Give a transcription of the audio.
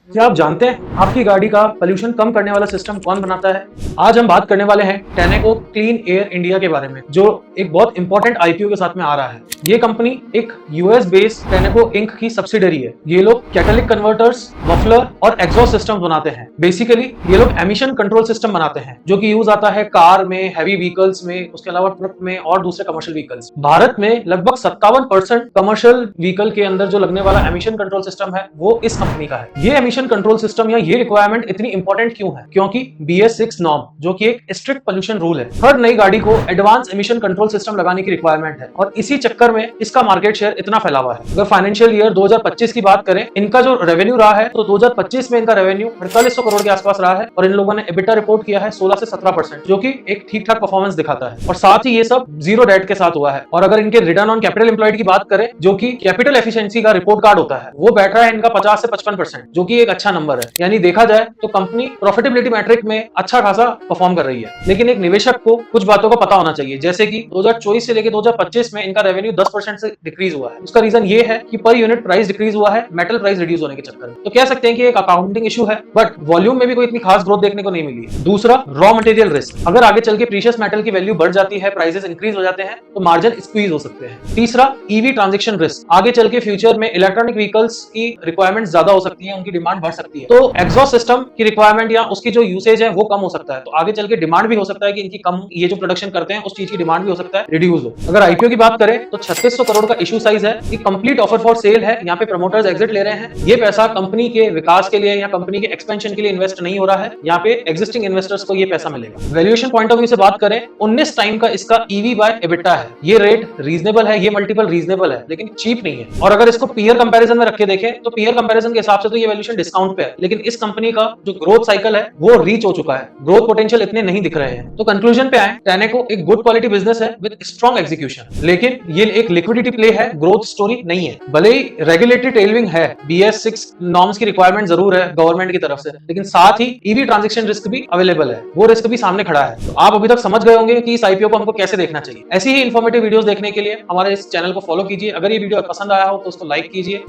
क्या आप जानते हैं आपकी गाड़ी का पोल्यूशन कम करने वाला सिस्टम कौन बनाता है? आज हम बात करने वाले हैं टेनेको क्लीन एयर इंडिया के बारे में, जो एक बहुत इंपॉर्टेंट आईपीओ के साथ में आ रहा है। ये कंपनी एक यूएस बेस्ड टेनेको इंक की सब्सिडरी है। ये लोग कैटलिक कन्वर्टर्स, मफलर और एग्जॉस्ट सिस्टम बनाते हैं। बेसिकली ये लोग एमिशन कंट्रोल सिस्टम बनाते हैं जो कि यूज आता है कार में, हैवी व्हीकल्स में, उसके अलावा ट्रक में और दूसरे कमर्शियल व्हीकल्स। भारत में लगभग 57% कमर्शियल व्हीकल के अंदर जो लगने वाला एमिशन कंट्रोल सिस्टम है वो इस कंपनी का है। ये एमिशन कंट्रोल सिस्टम या ये रिक्वायरमेंट इतनी इंपॉर्टेंट क्यों है? क्योंकि BS6 नॉर्म, जो कि एक स्ट्रिक्ट पोल्यूशन रूल है, हर नई गाड़ी को एडवांस एमिशन कंट्रोल सिस्टम लगाने की रिक्वायरमेंट है और इसी चक्कर में इसका मार्केट शेयर इतना फैला हुआ है। अगर फाइनेंशियल ईयर 2025 की बात करें, इनका जो रेवेन्यू रहा है तो 2025 में इनका रेवेन्यू 4800 करोड़ के आसपास रहा है और इन लोगों ने एबिटा रिपोर्ट किया है 16 से 17%, जो कि एक ठीक ठाक परफॉर्मेंस दिखाता है। और साथ ही ये सब जीरो डेट के साथ हुआ है। और अगर इनके रिटर्न ऑन कैपिटल एम्प्लॉयड की बात करें, जो कि कैपिटल एफिशिएंसी का रिपोर्ट कार्ड होता है, वो बैठ रहा है इनका 50 से 55%, जो कि एक अच्छा नंबर है। यानी देखा जाए तो कंपनी प्रॉफिटेबिलिटी मैट्रिक में अच्छा खासा परफॉर्म कर रही है। लेकिन एक निवेशक को कुछ बातों का पता होना चाहिए, जैसे कि 2024 से लेकर 2025 में इनका रेवेन्यू 10% से डिक्रीज हुआ है। उसका रीजन ये है कि पर यूनिट प्राइस डिक्रीज हुआ है मेटल प्राइस रिड्यूस होने के चक्कर में। तो कह सकते हैं कि एक अकाउंटिंग इशू है, बट वॉल्यूम में भी कोई इतनी खास ग्रोथ देखने को नहीं मिली। दूसरा, रॉ मटेरियल रिस्क। अगर आगे चल के प्रीशियस मेटल की वैल्यू बढ़ जाती है, प्राइसेस इंक्रीज हो जाते हैं, तो मार्जिन स्क्वीज हो सकते हैं। तीसरा, ईवी ट्रांजेक्शन रिस्क। आगे चल के फ्यूचर में इलेक्ट्रॉनिक व्हीकल्स की रिक्वायरमेंट ज्यादा हो सकती है, उनकी डिमांड बढ़ सकती है, तो एग्जॉस्ट सिस्टम की रिक्वायरमेंट या उसकी जो यूसेज है वो कम हो सकता है। तो आगे चल के डिमांड भी हो सकता है कि इनकी कम, ये जो प्रोडक्शन करते हैं उस चीज की डिमांड भी हो सकता है रिड्यूस हो। अगर आईपीओ की बात करें तो 3600 करोड़ का इशू साइज है। ये कंप्लीट ऑफर फॉर सेल है। यहाँ पे प्रमोटर्स एग्जिट ले रहे हैं। ये पैसा कंपनी के विकास के लिए या कंपनी के एक्सपेंशन के लिए इन्वेस्ट नहीं हो रहा है। यहाँ पे एग्जिस्टिंग इन्वेस्टर्स को ये पैसा मिलेगा। वैल्यूएशन पॉइंट ऑफ व्यू से बात करें, 19 टाइम का इसका ईवी बाय एबिटा है। ये रेट रीजनेबल है, ये मल्टीपल रीजनेबल है, लेकिन चीप नहीं है। और अगर इसको पीयर कंपैरिजन में रख के देखें तो पीयर कंपैरिजन के हिसाब से तो ये वैल्यूएशन डिस्काउंट पे है, लेकिन इस कंपनी का जो ग्रोथ साइकिल है वो रीच हो चुका है। ग्रोथ पोटेंशियल इतने नहीं दिख रहे हैं। तो कंक्लूजन पे आए, टेनेको एक गुड क्वालिटी बिजनेस है विद स्ट्रॉन्ग एग्जीक्यूशन, लेकिन ये एक लिक्विडिटी प्ले है, ग्रोथ स्टोरी नहीं है। भले ही रेगुलेटरी टेलविंग है, BS6 नॉर्म्स की रिक्वायरमेंट जरूर है गवर्नमेंट की तरफ से, लेकिन साथ ही ईवी ट्रांजैक्शन रिस्क भी अवेलेबल है, वो रिस्क भी सामने खड़ा है। तो आप अभी तक समझ गए होंगे कि इस आईपीओ को हमको कैसे देखना चाहिए। ऐसी ही इन्फॉर्मेटिव वीडियोस देखने के लिए हमारे इस चैनल को फॉलो कीजिए। अगर ये वीडियो पसंद आया हो तो उसको लाइक कीजिए।